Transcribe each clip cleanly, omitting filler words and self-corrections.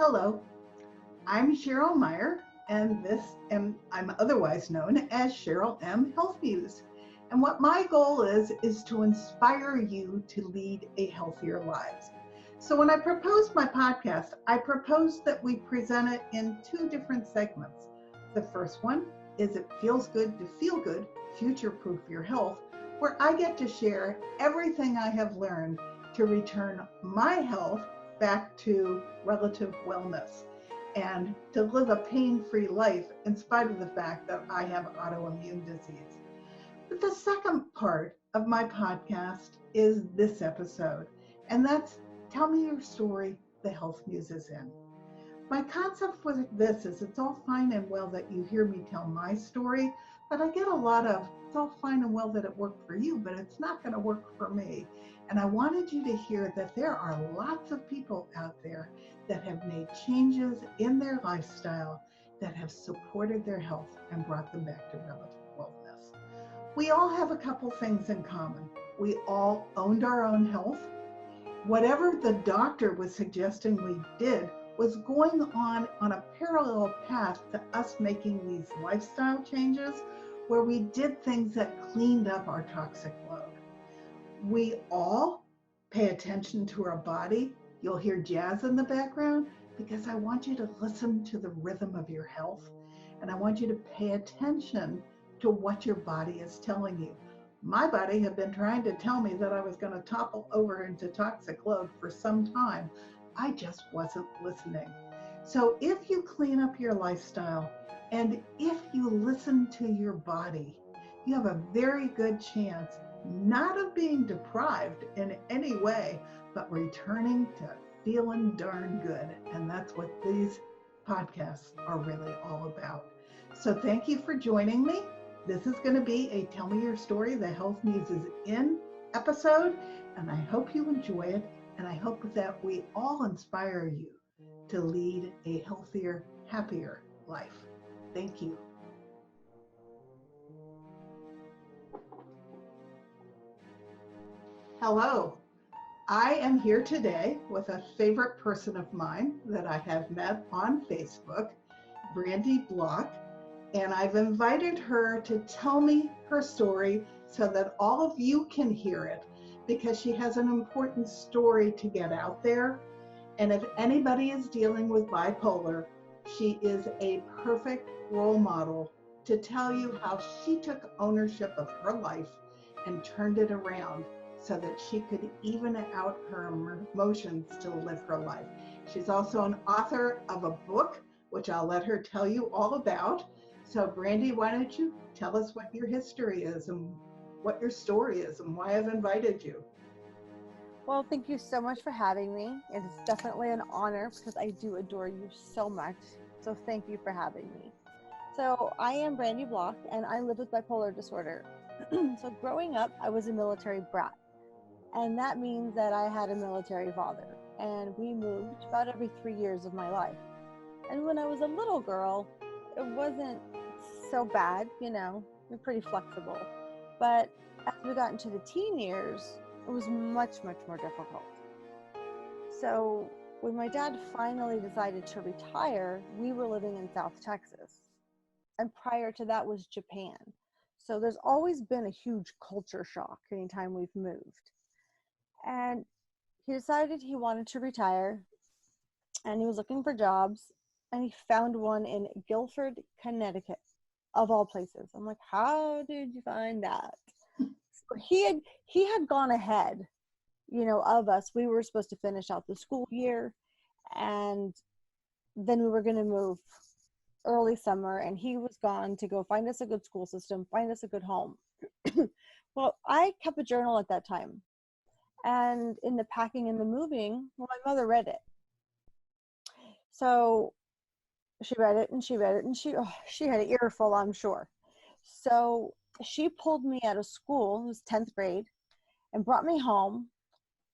Hello, I'm Cheryl Meyer, and I'm otherwise known as Cheryl M. Health Muse. And what my goal is to inspire you to lead a healthier life. So when I proposed my podcast, I proposed that we present it in two different segments. The first one is It Feels Good to Feel Good, Future-Proof Your Health, where I get to share everything I have learned to return my health back to relative wellness and to live a pain-free life in spite of the fact that I have autoimmune disease. But the second part of my podcast is this episode, and that's Tell Me Your Story, the Health Muse is in. My concept with this is it's all fine and well that you hear me tell my story, but I get a lot of, it's all fine and well that it worked for you, but it's not going to work for me. And I wanted you to hear that there are lots of people out there that have made changes in their lifestyle that have supported their health and brought them back to relative wellness. We all have a couple things in common. We all owned our own health. Whatever the doctor was suggesting we did was going on a parallel path to us making these lifestyle changes where we did things that cleaned up our toxic load. We all pay attention to our body. You'll hear jazz in the background because I want you to listen to the rhythm of your health, and I want you to pay attention to what your body is telling you. My body had been trying to tell me that I was going to topple over into toxic load for some time. I just wasn't listening. So if you clean up your lifestyle and if you listen to your body, you have a very good chance not of being deprived in any way, but returning to feeling darn good. And that's what these podcasts are really all about. So thank you for joining me. This is going to be a Tell Me Your Story, the Health Muse is in episode, and I hope you enjoy it. And I hope that we all inspire you to lead a healthier, happier life. Thank you. Hello. I am here today with a favorite person of mine that I have met on Facebook, Brandi, Blouch, and I've invited her to tell me her story so that all of you can hear it, because she has an important story to get out there. And if anybody is dealing with bipolar, she is a perfect role model to tell you how she took ownership of her life and turned it around so that she could even out her emotions to live her life. She's also an author of a book, which I'll let her tell you all about. So Brandi, why don't you tell us what your history is and what your story is and why I've invited you. Well, thank you so much for having me. It is definitely an honor because I do adore you so much. So thank you for having me. So I am Brandi Blouch and I live with bipolar disorder. So growing up, I was a military brat. And that means that I had a military father. And we moved about every 3 years of my life. And when I was a little girl, it wasn't so bad, we're pretty flexible. But as we got into the teen years, it was much, much more difficult. So when my dad finally decided to retire, we were living in South Texas. And prior to that was Japan. So there's always been a huge culture shock anytime we've moved. And he decided he wanted to retire and he was looking for jobs and he found one in Guilford, Connecticut, of all places. I'm like, how did you find that? So he had gone ahead, of us. We were supposed to finish out the school year and then we were going to move early summer, and he was gone to go find us a good school system, find us a good home. Well, I kept a journal at that time. And in the packing and the moving, well, my mother read it. So she read it and she read it and she had an earful, I'm sure. So she pulled me out of school, it was 10th grade, and brought me home.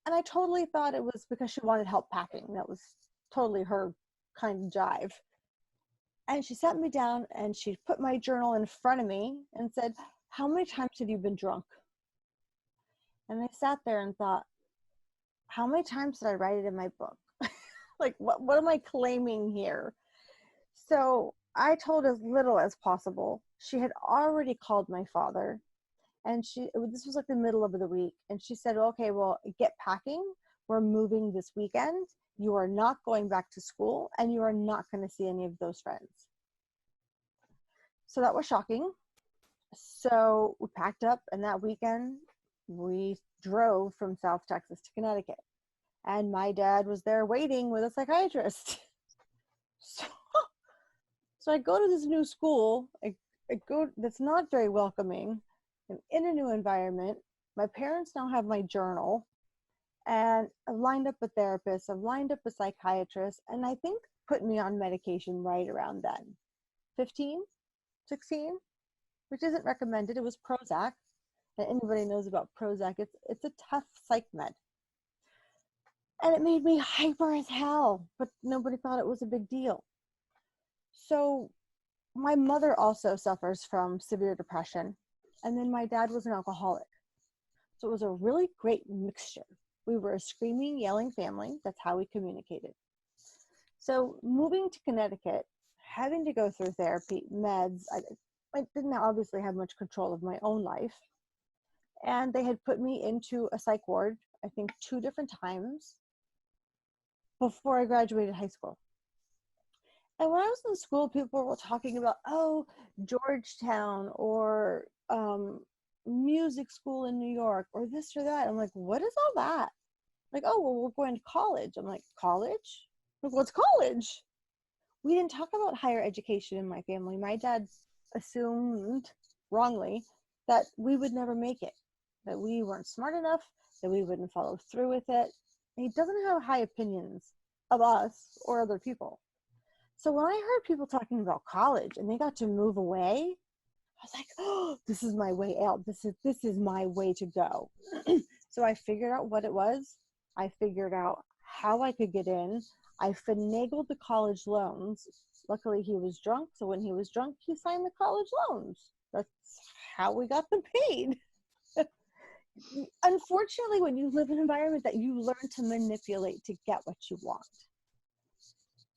And I totally thought it was because she wanted help packing. That was totally her kind of jive. And she sat me down and she put my journal in front of me and said, how many times have you been drunk? And I sat there and thought, how many times did I write it in my book? Like, what am I claiming here? So I told as little as possible. She had already called my father, and this was like the middle of the week, and she said, okay, well, get packing. We're moving this weekend. You are not going back to school, and you are not going to see any of those friends. So that was shocking. So we packed up, and that weekend we drove from South Texas to Connecticut. And my dad was there waiting with a psychiatrist. So I go to this new school. I go, that's not very welcoming. I'm in a new environment. My parents now have my journal. And I've lined up a therapist. I've lined up a psychiatrist. And I think put me on medication right around then. 15, 16, which isn't recommended. It was Prozac. And anybody knows about Prozac. It's a tough psych med. And it made me hyper as hell, but nobody thought it was a big deal. So my mother also suffers from severe depression. And then my dad was an alcoholic. So it was a really great mixture. We were a screaming, yelling family. That's how we communicated. So moving to Connecticut, having to go through therapy, meds, I didn't obviously have much control of my own life. And they had put me into a psych ward, I think 2 different times before I graduated high school. And when I was in school, people were talking about, oh, Georgetown or music school in New York or this or that. I'm like, what is all that? Like, oh, well, we're going to college. I'm like, college? Like, what's college? We didn't talk about higher education in my family. My dad assumed wrongly that we would never make it, that we weren't smart enough, that we wouldn't follow through with it. And he doesn't have high opinions of us or other people. So when I heard people talking about college and they got to move away, I was like, oh, this is my way out. This is my way to go. So I figured out what it was. I figured out how I could get in. I finagled the college loans. Luckily, he was drunk. So when he was drunk, he signed the college loans. That's how we got them paid. Unfortunately, when you live in an environment that you learn to manipulate to get what you want.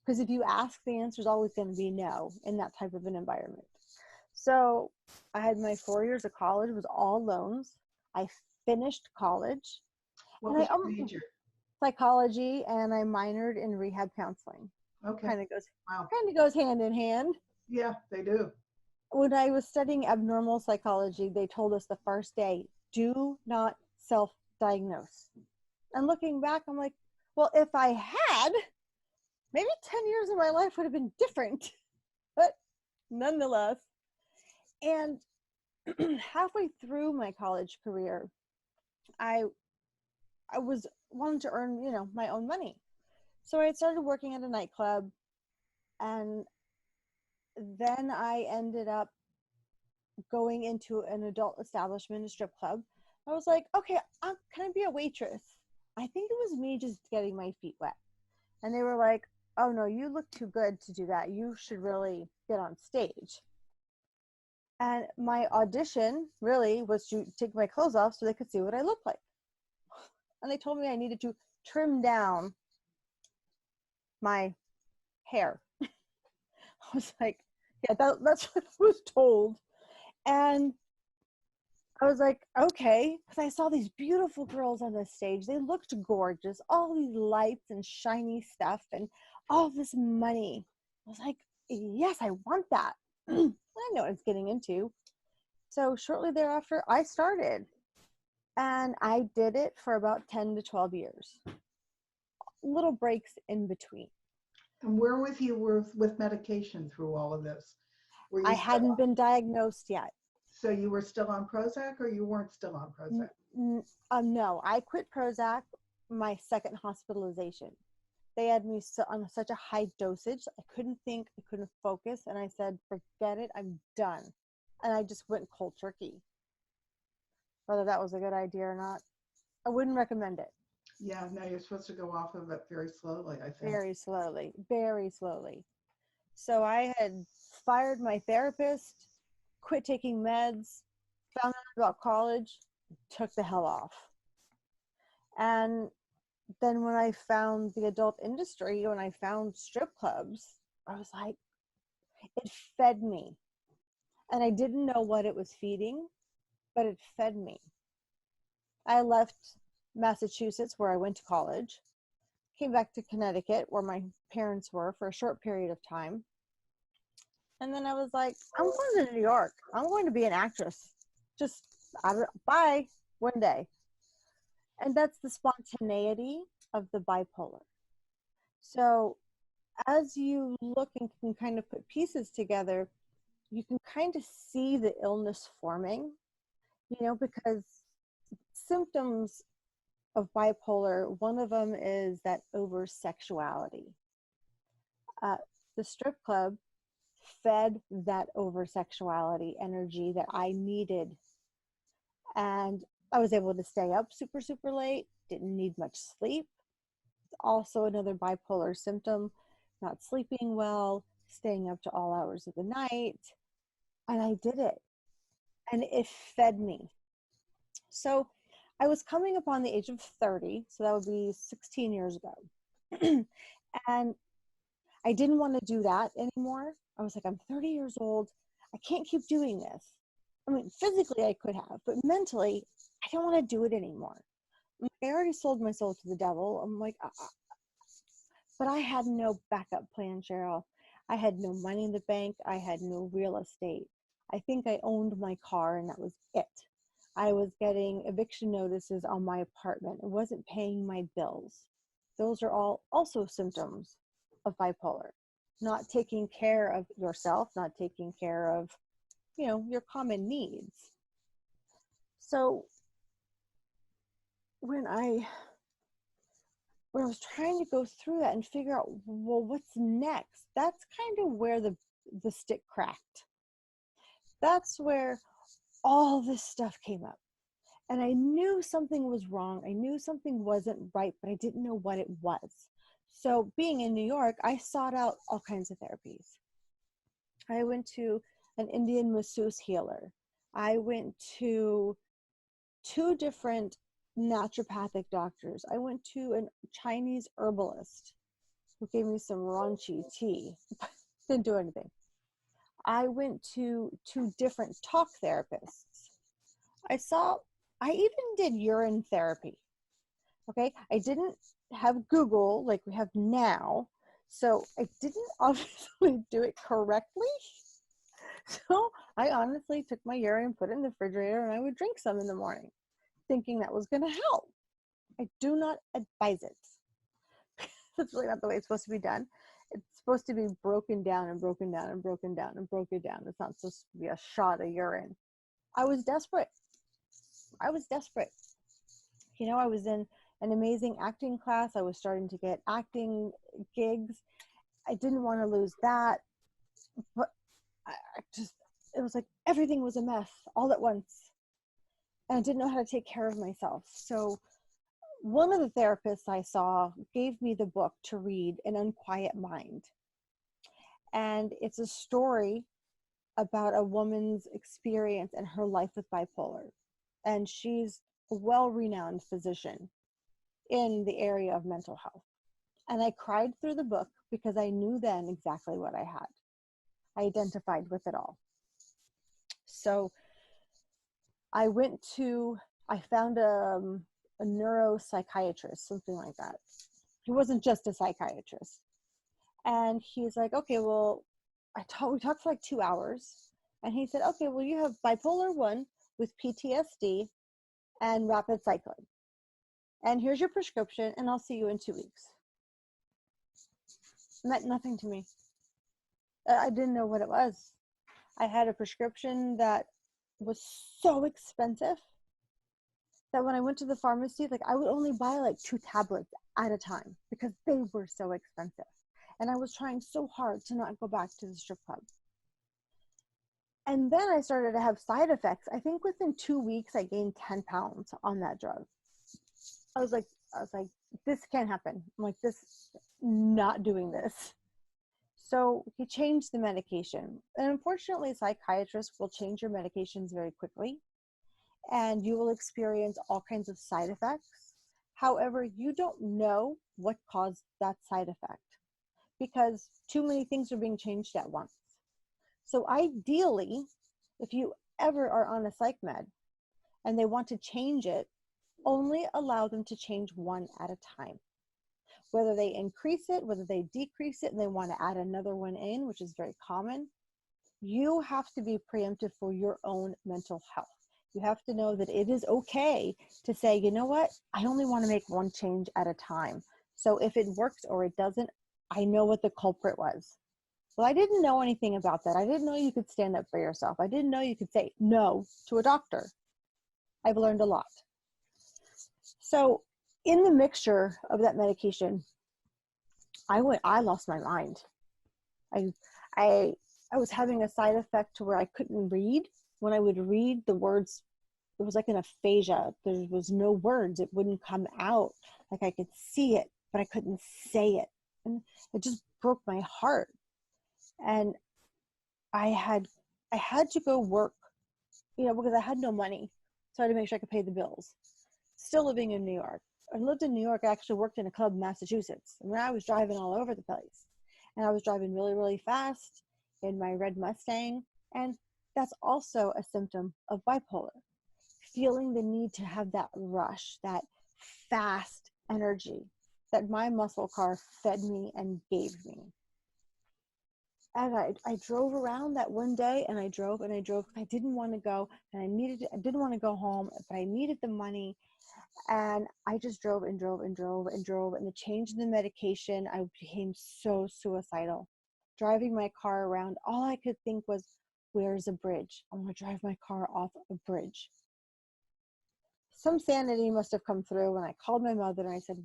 Because if you ask, the answer is always going to be no in that type of an environment. So I had my 4 years of college was all loans. I finished college. What was your major? Psychology, and I minored in rehab counseling. Okay. Kind of goes hand in hand. Yeah, they do. When I was studying abnormal psychology, they told us the first day, do not self-diagnose. And looking back, I'm like, well, if I had, maybe 10 years of my life would have been different. But nonetheless, and halfway through my college career, I was wanting to earn, my own money. So I had started working at a nightclub, and then I ended up going into an adult establishment, a strip club. I was like, okay, can I be a waitress? I think it was me just getting my feet wet. And they were like, oh no, you look too good to do that. You should really get on stage. And my audition really was to take my clothes off so they could see what I looked like. And they told me I needed to trim down my hair. I was like, yeah, that's what I was told. And I was like, okay, because I saw these beautiful girls on the stage. They looked gorgeous, all these lights and shiny stuff and all this money. I was like, yes, I want that. I know what I was getting into. So shortly thereafter, I started. And I did it for about 10 to 12 years. Little breaks in between. And where was you with medication through all of this? I hadn't been diagnosed yet. So you were still on Prozac, or you weren't still on Prozac? No, I quit Prozac my second hospitalization. They had me on such a high dosage. I couldn't think, I couldn't focus. And I said, forget it, I'm done. And I just went cold turkey. Whether that was a good idea or not, I wouldn't recommend it. Yeah, no, you're supposed to go off of it very slowly, I think. Very slowly, very slowly. So I had fired my therapist, quit taking meds, found out about college, took the hell off. And then when I found the adult industry, when I found strip clubs, I was like, it fed me. And I didn't know what it was feeding, but it fed me. I left Massachusetts, where I went to college, came back to Connecticut, where my parents were, for a short period of time. And then I was like, I'm going to New York. I'm going to be an actress. Just, bye, one day. And that's the spontaneity of the bipolar. So as you look and can kind of put pieces together, you can kind of see the illness forming, because symptoms of bipolar, one of them is that over sexuality. The strip club fed that over sexuality energy that I needed. And I was able to stay up super, super late, didn't need much sleep. It's also another bipolar symptom, not sleeping well, staying up to all hours of the night. And I did it. And it fed me. So I was coming upon the age of 30, so that would be 16 years ago. And I didn't want to do that anymore. I was like, I'm 30 years old. I can't keep doing this. I mean, physically I could have, but mentally, I don't want to do it anymore. I already sold my soul to the devil. I'm like, but I had no backup plan, Cheryl. I had no money in the bank. I had no real estate. I think I owned my car and that was it. I was getting eviction notices on my apartment. It wasn't paying my bills. Those are all also symptoms of bipolar. Not taking care of yourself, not taking care of, your common needs. So when I was trying to go through that and figure out, well, what's next? That's kind of where the stick cracked. That's where all this stuff came up. And I knew something was wrong. I knew something wasn't right, but I didn't know what it was. So being in New York, I sought out all kinds of therapies. I went to an Indian masseuse healer. I went to 2 different naturopathic doctors. I went to a Chinese herbalist who gave me some raunchy tea. Didn't do anything. I went to 2 different talk therapists. I even did urine therapy. Okay, I didn't have Google like we have now, so I didn't obviously do it correctly. So I honestly took my urine, put it in the refrigerator, and I would drink some in the morning, thinking that was going to help. I do not advise it. That's really not the way it's supposed to be done. It's supposed to be broken down and broken down and broken down and broken down. It's not supposed to be a shot of urine. I was desperate. I was in an amazing acting class. I was starting to get acting gigs. I didn't want to lose that, but it was like everything was a mess all at once. And I didn't know how to take care of myself. So one of the therapists I saw gave me the book to read, An Unquiet Mind. And it's a story about a woman's experience and her life with bipolar. And she's a well-renowned physician in the area of mental health. And I cried through the book because I knew then exactly what I had. I identified with it all. So I found a neuropsychiatrist, something like that. He wasn't just a psychiatrist. And he's like, okay, well, we talked for like 2 hours. And he said, okay, well, you have bipolar 1 with PTSD and rapid cycling. And here's your prescription, and I'll see you in 2 weeks. It meant nothing to me. I didn't know what it was. I had a prescription that was so expensive that when I went to the pharmacy, like I would only buy like 2 tablets at a time because they were so expensive. And I was trying so hard to not go back to the strip club. And then I started to have side effects. I think within 2 weeks, I gained 10 pounds on that drug. I was like, this can't happen. I'm like, not doing this. So he changed the medication. And unfortunately, psychiatrists will change your medications very quickly. And you will experience all kinds of side effects However, you don't know what caused that side effect because too many things are being changed at once. So ideally, if you ever are on a psych med and they want to change it, only allow them to change one at a time. Whether they increase it, whether they decrease it, and they want to add another one in, which is very common, you have to be preemptive for your own mental health. You have to know that it is okay to say, you know what, I only want to make one change at a time. So if it works or it doesn't, I know what the culprit was. Well, I didn't know anything about that. I didn't know you could stand up for yourself. I didn't know you could say no to a doctor. I've learned a lot. So in the mixture of that medication, I lost my mind. I was having a side effect to where I couldn't read. When I would read, the words, it was like an aphasia. There was no words. It wouldn't come out. Like I could see it, but I couldn't say it. And it just broke my heart. And I had to go work, because I had no money. So I had to make sure I could pay the bills. Still living in New York. I lived in New York. I actually worked in a club in Massachusetts. And I was driving all over the place. And I was driving really, really fast in my red Mustang. And that's also a symptom of bipolar. Feeling the need to have that rush, that fast energy that my muscle car fed me and gave me. And I drove around that one day, and I drove. I didn't want to go, and I didn't want to go home, but I needed the money. And I just drove and drove and drove and drove. And the change in the medication, I became so suicidal. Driving my car around, all I could think was, where's a bridge? I'm going to drive my car off a bridge. Some sanity must have come through, and I called my mother and I said,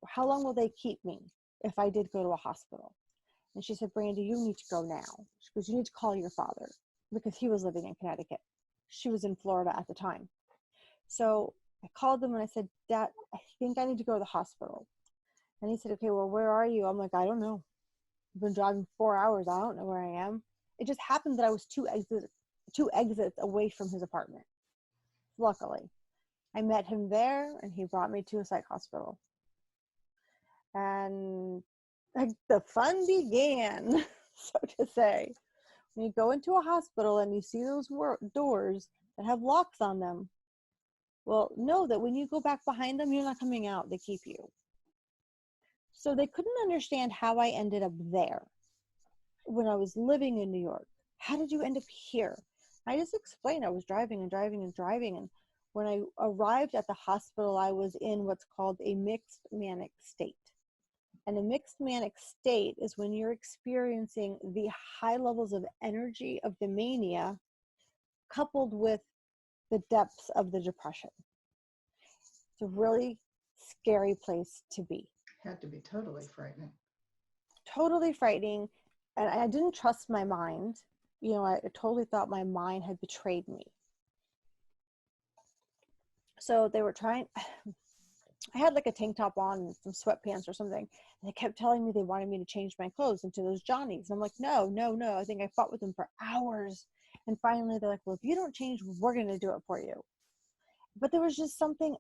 how long will they keep me if I did go to a hospital? And she said, Brandi, you need to go now. She goes, you need to call your father, because he was living in Connecticut. She was in Florida at the time. So I called them and I said, Dad, I think I need to go to the hospital. And he said, okay, well, where are you? I'm like, I don't know. I've been driving 4 hours. I don't know where I am. It just happened that I was two exits away from his apartment. Luckily, I met him there and he brought me to a psych hospital. And the fun began, so to say. When you go into a hospital and you see those doors that have locks on them, well, know that when you go back behind them, you're not coming out. They keep you. So they couldn't understand how I ended up there when I was living in New York. How did you end up here? I just explained I was driving and driving and driving. And when I arrived at the hospital, I was in what's called a mixed manic state. And a mixed manic state is when you're experiencing the high levels of energy of the mania coupled with the depths of the depression. It's a really scary place to be. Had to be totally frightening. Totally frightening. And I didn't trust my mind. I totally thought my mind had betrayed me. So they were trying, I had like a tank top on and some sweatpants or something. And they kept telling me they wanted me to change my clothes into those Johnnies. And I'm like, no. I think I fought with them for hours. And finally they're like, well, if you don't change, we're going to do it for you. But there was just something,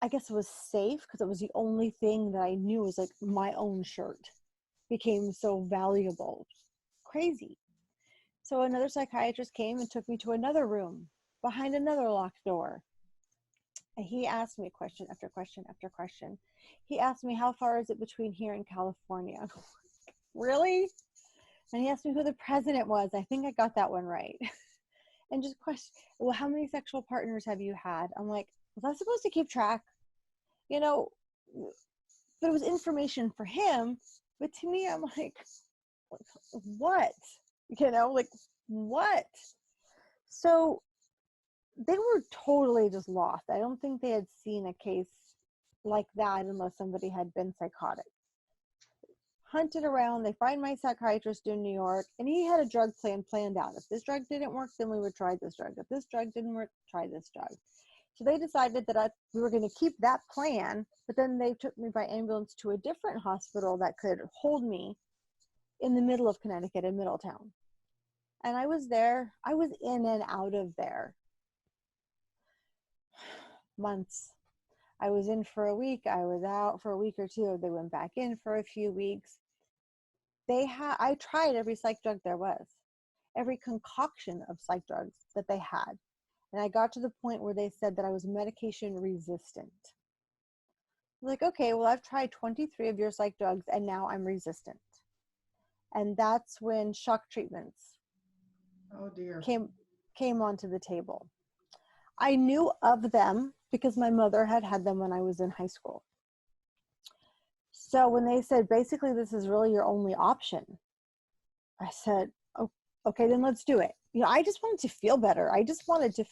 I guess it was safe because it was the only thing that I knew was like my own shirt became so valuable. Crazy. So another psychiatrist came and took me to another room behind another locked door. And he asked me question after question after question. He asked me, how far is it between here and California? Really? And he asked me who the president was. I think I got that one right. And just question, well, how many sexual partners have you had? I'm like, was I supposed to keep track? But it was information for him. But to me, I'm like, what? What? So they were totally just lost. I don't think they had seen a case like that unless somebody had been psychotic. Hunted around, they find my psychiatrist in New York, and he had a drug plan planned out. If this drug didn't work, then we would try this drug. If this drug didn't work, try this drug. So they decided that we were going to keep that plan, but then they took me by ambulance to a different hospital that could hold me in the middle of Connecticut in Middletown. And I was there. I was in and out of there months. I was in for a week, I was out for a week or two, they went back in for a few weeks. I tried every psych drug there was, every concoction of psych drugs that they had. And I got to the point where they said that I was medication resistant. I'm like, okay, well, I've tried 23 of your psych drugs and now I'm resistant. And that's when shock treatments Oh dear. came onto the table. I knew of them because my mother had had them when I was in high school. So when they said, basically, this is really your only option, I said, oh, okay, then let's do it. You know, I just wanted to feel better. I just wanted to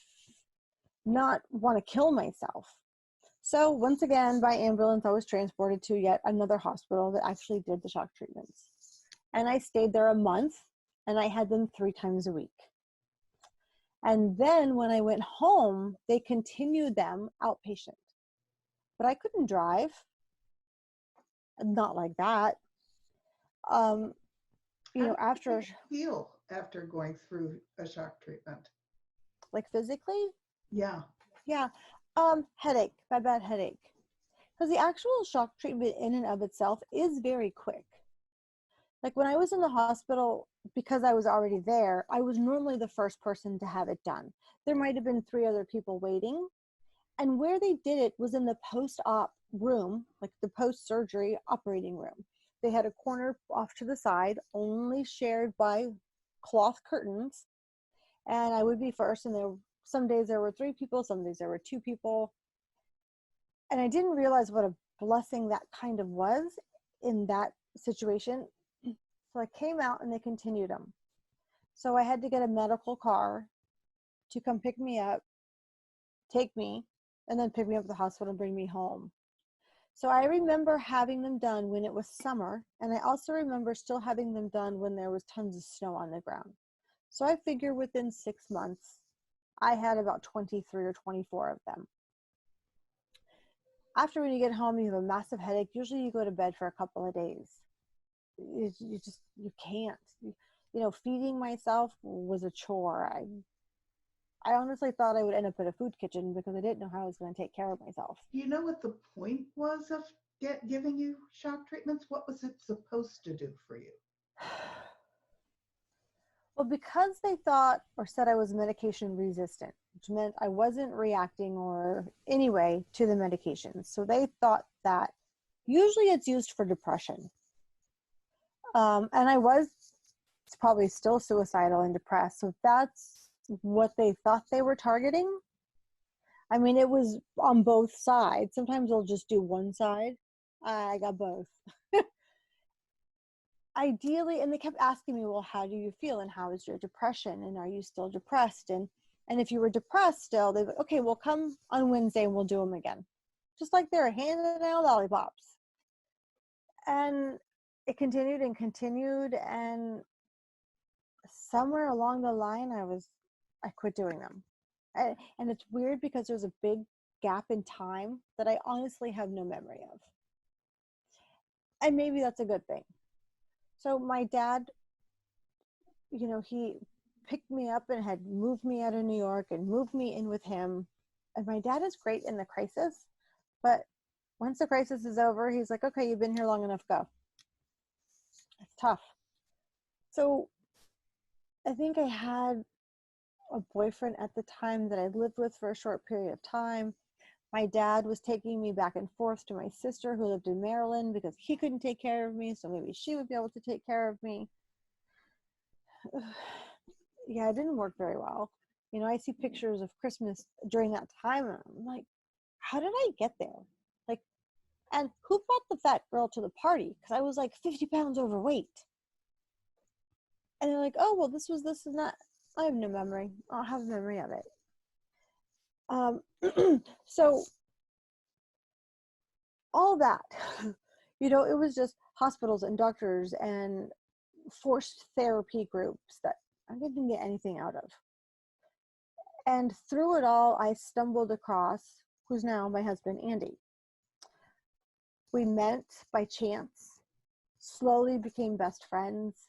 not want to kill myself. So once again, by ambulance, I was transported to yet another hospital that actually did the shock treatments. And I stayed there a month, and I had them 3 times a week. And then when I went home, they continued them outpatient. But I couldn't drive. Not like that. After How do you feel after going through a shock treatment? like physically, Yeah. yeah, headache, bad headache. Because the actual shock treatment in and of itself is very quick. Like when I was in the hospital, because I was already there, I was normally the first person to have it done. There might have been 3 other people waiting. And where they did it was in the post-op room, like the post-surgery operating room. They had a corner off to the side, only shared by cloth curtains. And I would be first, and some days there were 3 people, some days there were 2 people. And I didn't realize what a blessing that kind of was in that situation. So I came out and they continued them. So I had to get a medical car to come pick me up, take me, and then pick me up at the hospital and bring me home. So I remember having them done when it was summer, and I also remember still having them done when there was tons of snow on the ground. So I figure within 6 months, I had about 23 or 24 of them. After when you get home, you have a massive headache. Usually you go to bed for a couple of days. You can't. Feeding myself was a chore. I honestly thought I would end up in a food kitchen because I didn't know how I was going to take care of myself. Do you know what the point was of giving you shock treatments? What was it supposed to do for you? Well, because they thought or said I was medication resistant, which meant I wasn't reacting or anyway to the medication. So they thought that usually it's used for depression. And I was probably still suicidal and depressed. So that's what they thought they were targeting. I mean, it was on both sides. Sometimes they'll just do one side. I got both. Ideally, and they kept asking me, well, how do you feel? And how is your depression? And are you still depressed? And if you were depressed still, they'd be, okay, we'll come on Wednesday and we'll do them again. Just like they're handing out lollipops. And it continued and continued. And somewhere along the line, I quit doing them. And it's weird because there's a big gap in time that I honestly have no memory of. And maybe that's a good thing. So my dad, he picked me up and had moved me out of New York and moved me in with him. And my dad is great in the crisis, but once the crisis is over, he's like, okay, you've been here long enough, go. It's tough. So I think I had a boyfriend at the time that I lived with for a short period of time. My dad was taking me back and forth to my sister who lived in Maryland because he couldn't take care of me, so maybe she would be able to take care of me. Yeah, it didn't work very well. I see pictures of Christmas during that time, and I'm like, how did I get there? Like, and who brought the fat girl to the party? Because I was like 50 pounds overweight. And they're like, oh, well, this was this and that. I have no memory. I don't have a memory of it. So all that, it was just hospitals and doctors and forced therapy groups that I didn't get anything out of. And through it all, I stumbled across who's now my husband, Andy. We met by chance, slowly became best friends.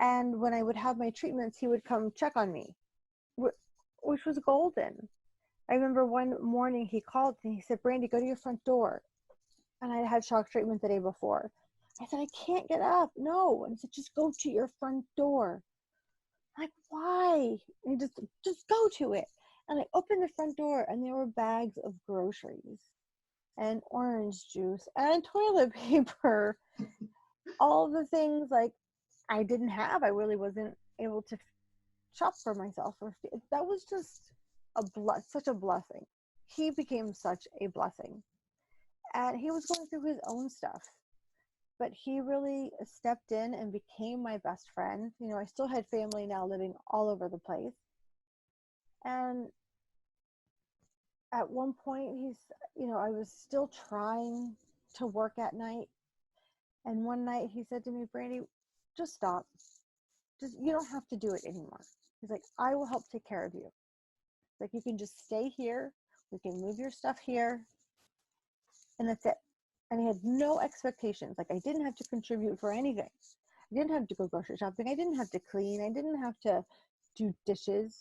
And when I would have my treatments, he would come check on me, which was golden. I remember one morning he called and he said, Brandi, go to your front door. And I had shock treatment the day before. I said, I can't get up. No. And he said, just go to your front door. I'm like, why? And he just go to it. And I opened the front door and there were bags of groceries and orange juice and toilet paper. All the things like I didn't have. I really wasn't able to shop for myself. That was just such a blessing. He became such a blessing. And he was going through his own stuff. But he really stepped in and became my best friend. You know, I still had family now living all over the place. And at one point, I was still trying to work at night. And one night he said to me, Brandi, just stop. You don't have to do it anymore. He's like, I will help take care of you. Like, you can just stay here. We can move your stuff here. And that's it. And he had no expectations. Like, I didn't have to contribute for anything. I didn't have to go grocery shopping. I didn't have to clean. I didn't have to do dishes.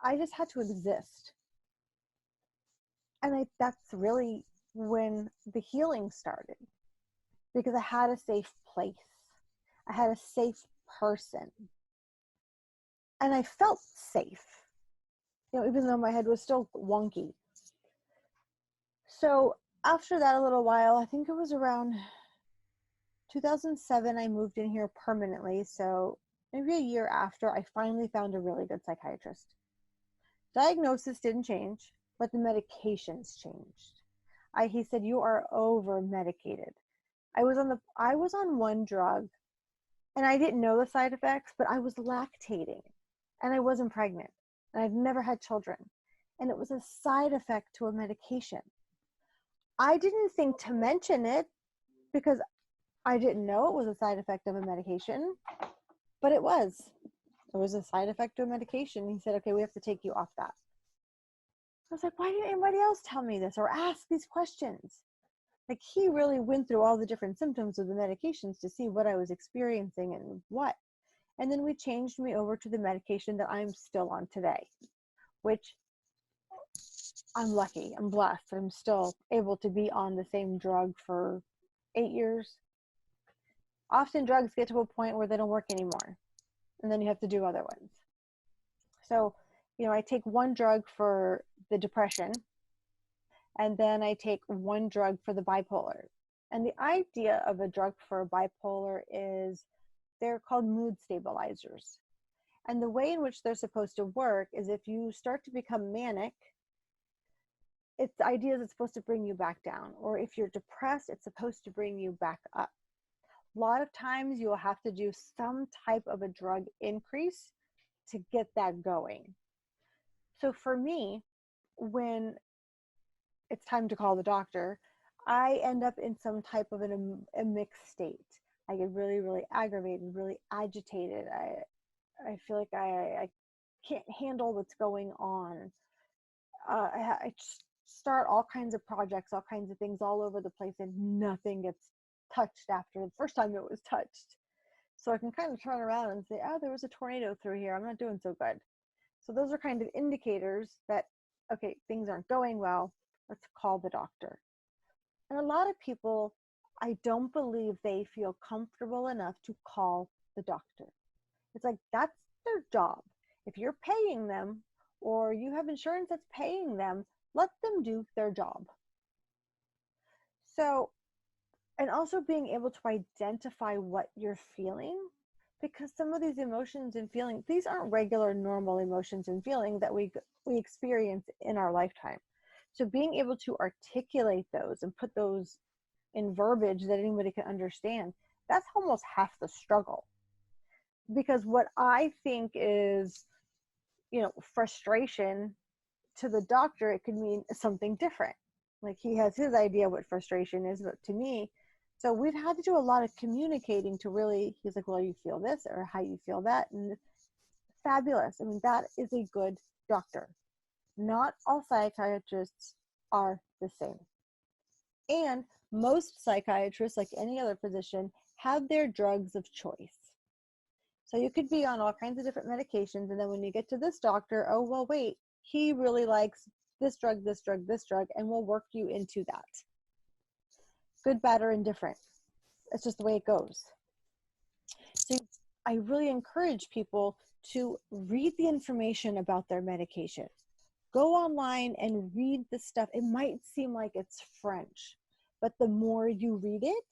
I just had to exist. And that's really when the healing started, because I had a safe place. I had a safe person. And I felt safe, even though my head was still wonky. So after that, a little while, I think it was around 2007, I moved in here permanently. So maybe a year after, I finally found a really good psychiatrist. Diagnosis didn't change, but the medications changed. He said, you are over medicated. I was on one drug and I didn't know the side effects, but I was lactating and I wasn't pregnant and I've never had children. And it was a side effect to a medication. I didn't think to mention it because I didn't know it was a side effect of a medication, but it was. It was a side effect of a medication. He said, okay, we have to take you off that. I was like, why didn't anybody else tell me this or ask these questions? Like, he really went through all the different symptoms of the medications to see what I was experiencing and what. And then we changed me over to the medication that I'm still on today, which I'm lucky, I'm blessed. I'm still able to be on the same drug for 8 years. Often drugs get to a point where they don't work anymore, and then you have to do other ones. So, I take one drug for the depression, and then I take one drug for the bipolar. And the idea of a drug for bipolar is they're called mood stabilizers. And the way in which they're supposed to work is if you start to become manic, the idea is it's supposed to bring you back down. Or if you're depressed, it's supposed to bring you back up. A lot of times you'll have to do some type of a drug increase to get that going. So for me, when it's time to call the doctor, I end up in some type of a mixed state. I get really, really aggravated, really agitated. I feel like I can't handle what's going on. I start all kinds of projects, all kinds of things all over the place, and nothing gets touched after the first time it was touched. So I can kind of turn around and say, oh, there was a tornado through here. I'm not doing so good. So those are kind of indicators that, okay, things aren't going well. Let's call the doctor. And a lot of people, I don't believe they feel comfortable enough to call the doctor. It's like, that's their job. If you're paying them or you have insurance that's paying them, let them do their job. So, and also being able to identify what you're feeling, because some of these emotions and feelings, these aren't regular, normal emotions and feelings that we experience in our lifetime. So being able to articulate those and put those in verbiage that anybody can understand, that's almost half the struggle. Because what I think is, frustration, to the doctor, it could mean something different. Like, he has his idea what frustration is, but to me, so we've had to do a lot of communicating to really, he's like, well, you feel this or how you feel that. And fabulous. I mean, that is a good doctor. Not all psychiatrists are the same. And most psychiatrists, like any other physician, have their drugs of choice. So you could be on all kinds of different medications, and then when you get to this doctor, oh, well, wait, he really likes this drug, this drug, this drug, and we'll work you into that. Good, bad, or indifferent. It's just the way it goes. So I really encourage people to read the information about their medication. Go online and read the stuff. It might seem like it's French, but the more you read it,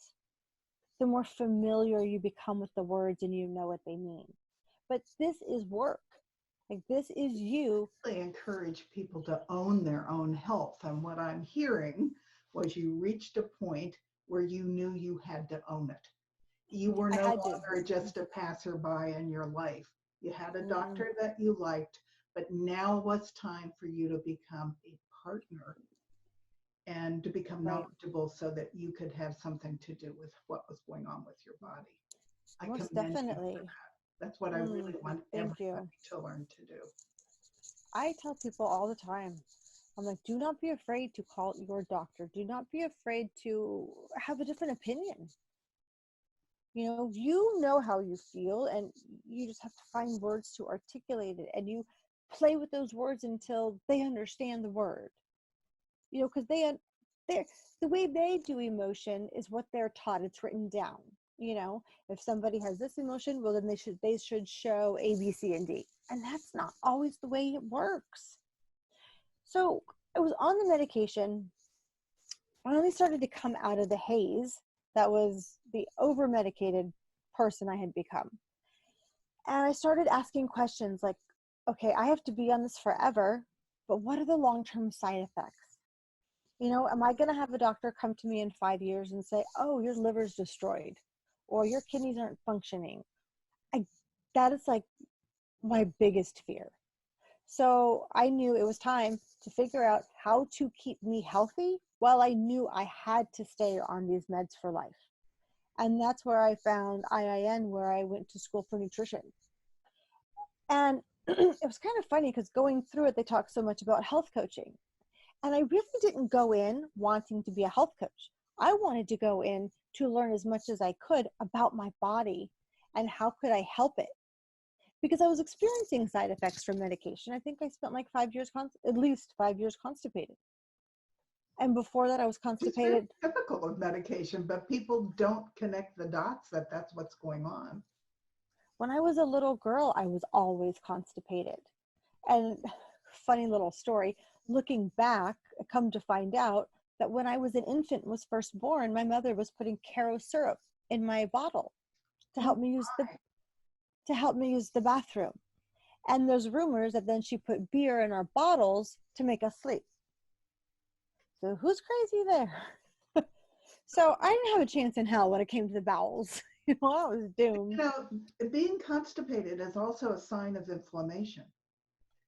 the more familiar you become with the words and you know what they mean. But this is work. Like, this is you. I encourage people to own their own health. And what I'm hearing was you reached a point where you knew you had to own it. You were no longer just a passerby in your life. You had a doctor that you liked, but now was time for you to become a partner and to become knowledgeable so that you could have something to do with what was going on with your body. I Most commend definitely. you for that. That's what I really want everybody to learn to do. I tell people all the time, I'm like, do not be afraid to call your doctor. Do not be afraid to have a different opinion. You know how you feel, and you just have to find words to articulate it, and you play with those words until they understand the word. Because the way they do emotion is what they're taught. It's written down. If somebody has this emotion, well, then they should show A, B, C, and D, and that's not always the way it works. So I was on the medication. I only started to come out of the haze that was the over-medicated person I had become. And I started asking questions like, okay, I have to be on this forever, but what are the long-term side effects? Am I going to have a doctor come to me in 5 years and say, oh, your liver's destroyed, or your kidneys aren't functioning? That is like my biggest fear. So I knew it was time to figure out how to keep me healthy while I knew I had to stay on these meds for life. And that's where I found IIN, where I went to school for nutrition. And it was kind of funny because going through it, they talk so much about health coaching. And I really didn't go in wanting to be a health coach. I wanted to go in to learn as much as I could about my body and how could I help it. Because I was experiencing side effects from medication. I think I spent like at least 5 years constipated. And before that, I was constipated. It's very typical of medication, but people don't connect the dots that that's what's going on. When I was a little girl, I was always constipated. And funny little story, looking back, I come to find out that when I was an infant, was first born, my mother was putting Caro syrup in my bottle to help me use the bathroom. And there's rumors that then she put beer in our bottles to make us sleep. So who's crazy there? So I didn't have a chance in hell when it came to the bowels. I was doomed. Being constipated is also a sign of inflammation.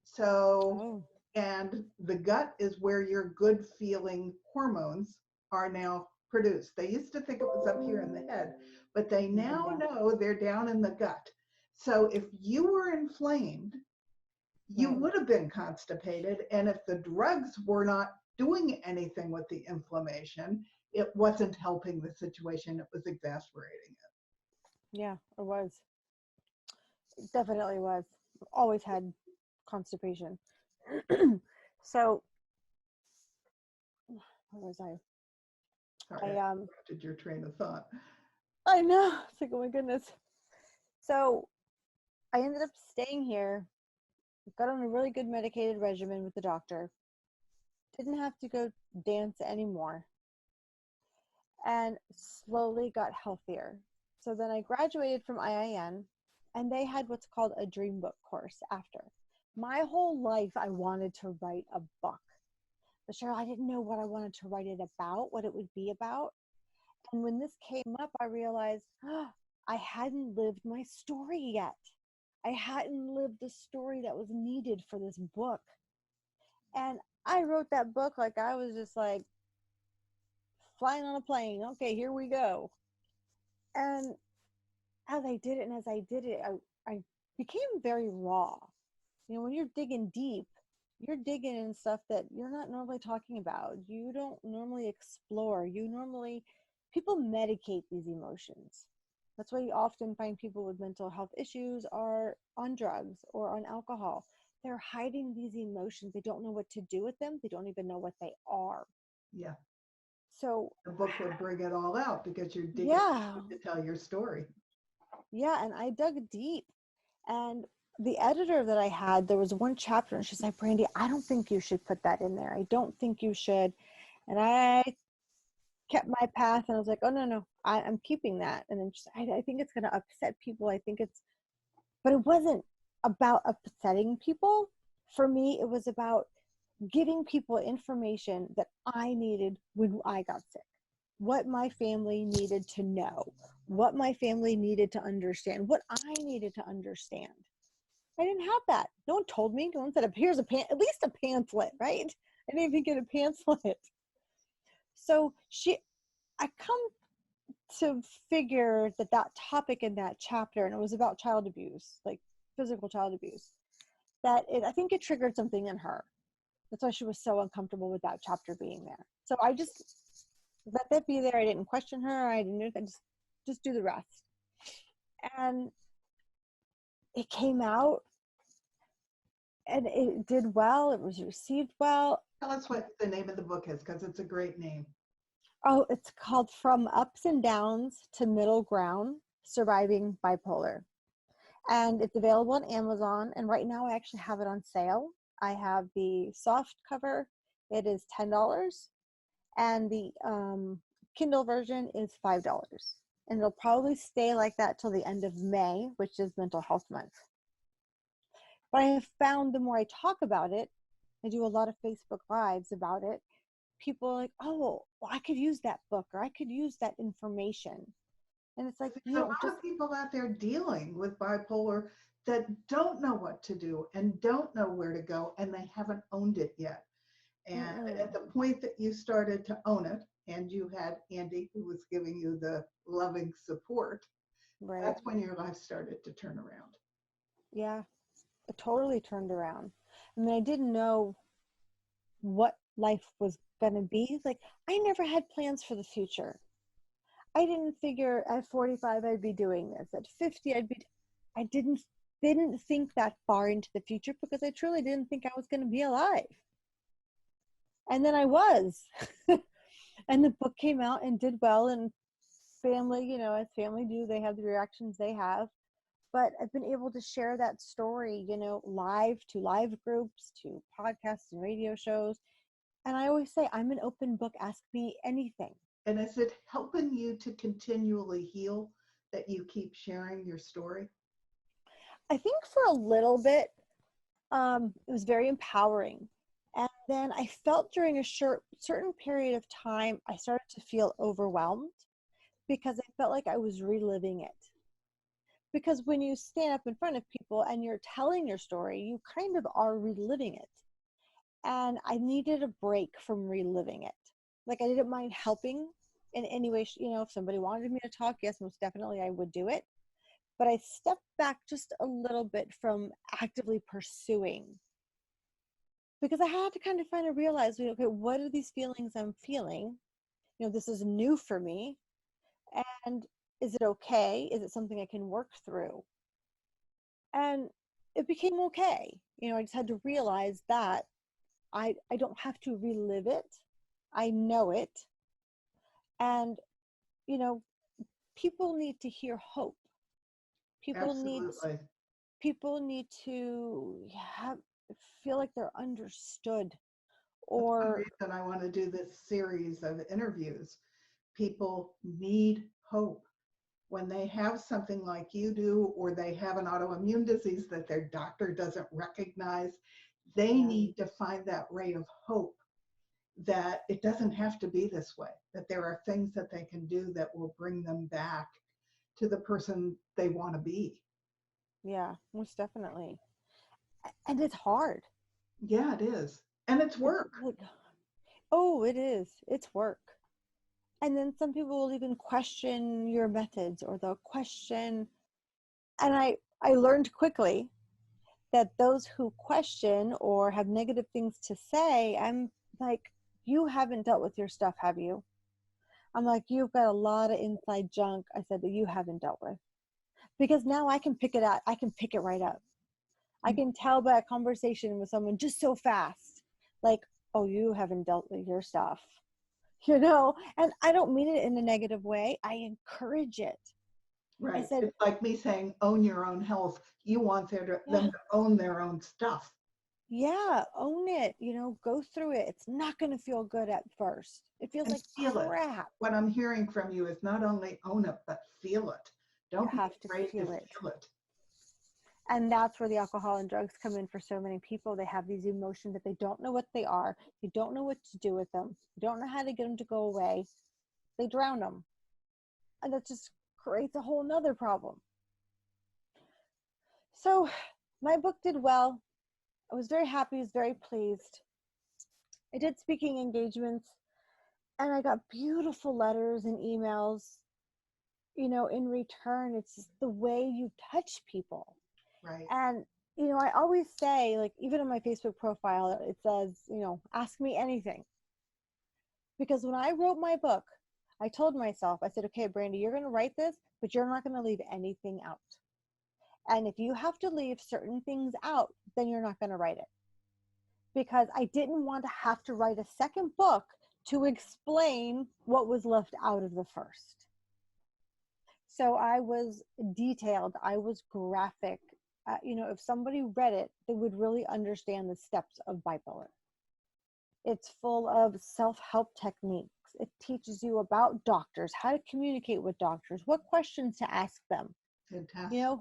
So, and the gut is where your good feeling hormones are now produced. They used to think it was up here in the head, but they now know they're down in the gut. So if you were inflamed, you would have been constipated. And if the drugs were not doing anything with the inflammation, it wasn't helping the situation. It was exasperating it. Yeah, it was. It definitely was. Always had constipation. So, where was I? Sorry, I interrupted your train of thought. I know. It's like, oh my goodness. So, I ended up staying here. Got on a really good medicated regimen with the doctor. Didn't have to go dance anymore. And slowly got healthier. So then I graduated from IIN, and they had what's called a dream book course after. My whole life, I wanted to write a book. But Cheryl, I didn't know what I wanted to write it about, what it would be about. And when this came up, I realized I hadn't lived my story yet. I hadn't lived the story that was needed for this book. And I wrote that book like I was just like flying on a plane. Okay, here we go. And as I did it, I became very raw. When you're digging deep, you're digging in stuff that you're not normally talking about. You don't normally explore. People medicate these emotions. That's why you often find people with mental health issues are on drugs or on alcohol. they're hiding these emotions. They don't know what to do with them. They don't even know what they are. Yeah. So The book would bring it all out because you're digging yeah, deep to tell your story. yeah. And I dug deep. And the editor that I had, there was one chapter and she's like, Brandi, I don't think you should put that in there. I don't think you should. And I kept my path and I was like, oh, no, I'm keeping that. And then she's like, I think it's going to upset people. But it wasn't about upsetting people. For me, it was about giving people information that I needed when I got sick, what my family needed to know, what my family needed to understand, what I needed to understand. I didn't have that. No one told me. No one said, here's at least a pamphlet, right? I didn't even get a pamphlet. So I come to figure that topic in that chapter, and it was about child abuse, like physical child abuse, I think it triggered something in her. That's why she was so uncomfortable with that chapter being there. So I just let that be there. I didn't question her. I just do the rest. And it came out and it did well. It was received well. Tell us what the name of the book is, because it's a great name. Oh, it's called From Ups and Downs to Middle Ground, Surviving Bipolar. And it's available on Amazon. And right now I actually have it on sale. I have the soft cover. It is $10. And the Kindle version is $5. And it'll probably stay like that till the end of May, which is Mental Health Month. But I have found the more I talk about it, I do a lot of Facebook Lives about it, people are like, oh, well, I could use that book or I could use that information. And it's like, There's a lot of people out there dealing with bipolar that don't know what to do and don't know where to go, and they haven't owned it yet. And at the point that you started to own it, and you had Andy who was giving you the loving support, right. That's when your life started to turn around. Yeah, it totally turned around. I mean, I didn't know what life was going to be. Like, I never had plans for the future. I didn't figure at 45 I'd be doing this. At 50 I didn't think that far into the future because I truly didn't think I was going to be alive. And then I was. And the book came out and did well, and family, as family do, they have the reactions they have. But I've been able to share that story, live groups, to podcasts and radio shows. And I always say, I'm an open book. Ask me anything. And is it helping you to continually heal that you keep sharing your story? I think for a little bit, it was very empowering. And then I felt during a certain period of time, I started to feel overwhelmed because I felt like I was reliving it. Because when you stand up in front of people and you're telling your story, you kind of are reliving it. And I needed a break from reliving it. Like, I didn't mind helping in any way, if somebody wanted me to talk, yes, most definitely I would do it. But I stepped back just a little bit from actively pursuing, because I had to kind of finally realize, okay, what are these feelings I'm feeling? This is new for me. And is it okay? Is it something I can work through? And it became okay. I just had to realize that I don't have to relive it. I know it. And, people need to hear hope. People need to feel like they're understood. Or that's one reason I want to do this series of interviews. People need hope. When they have something like you do, or they have an autoimmune disease that their doctor doesn't recognize, they need to find that ray of hope that it doesn't have to be this way, that there are things that they can do that will bring them back to the person they want to be. Yeah, most definitely. And it's hard. Yeah, it is. And it's work. It is. It's work. And then some people will even question your methods, or they'll question. And I learned quickly that those who question or have negative things to say, I'm like, you haven't dealt with your stuff, have you? I'm like, you've got a lot of inside junk, I said, that you haven't dealt with. Because now I can pick it out. I can pick it right up. I can tell by a conversation with someone just so fast, like, oh, you haven't dealt with your stuff, and I don't mean it in a negative way. I encourage it. I Right. said, It's like me saying, own your own health. You want them yeah, to own their own stuff. yeah, own it, go through it. It's not going to feel good at first. It feels And like feel it. crap. What I'm hearing from you is not only own it, but feel it. You Don't be have to afraid to feel it. feel it. And that's where the alcohol and drugs come in for so many people. They have these emotions that they don't know what they are. They don't know what to do with them. They don't know how to get them to go away. They drown them. And that just creates a whole nother problem. So my book did well. I was very happy, I was very pleased. I did speaking engagements and I got beautiful letters and emails. In return, it's just the way you touch people. Right. And, I always say, like, even on my Facebook profile, it says, ask me anything. Because when I wrote my book, I told myself, I said, okay, Brandi, you're going to write this, but you're not going to leave anything out. And if you have to leave certain things out, then you're not going to write it. Because I didn't want to have to write a second book to explain what was left out of the first. So I was detailed, I was graphic. If somebody read it, they would really understand the steps of bipolar. It's full of self-help techniques. It teaches you about doctors, how to communicate with doctors, what questions to ask them. Fantastic.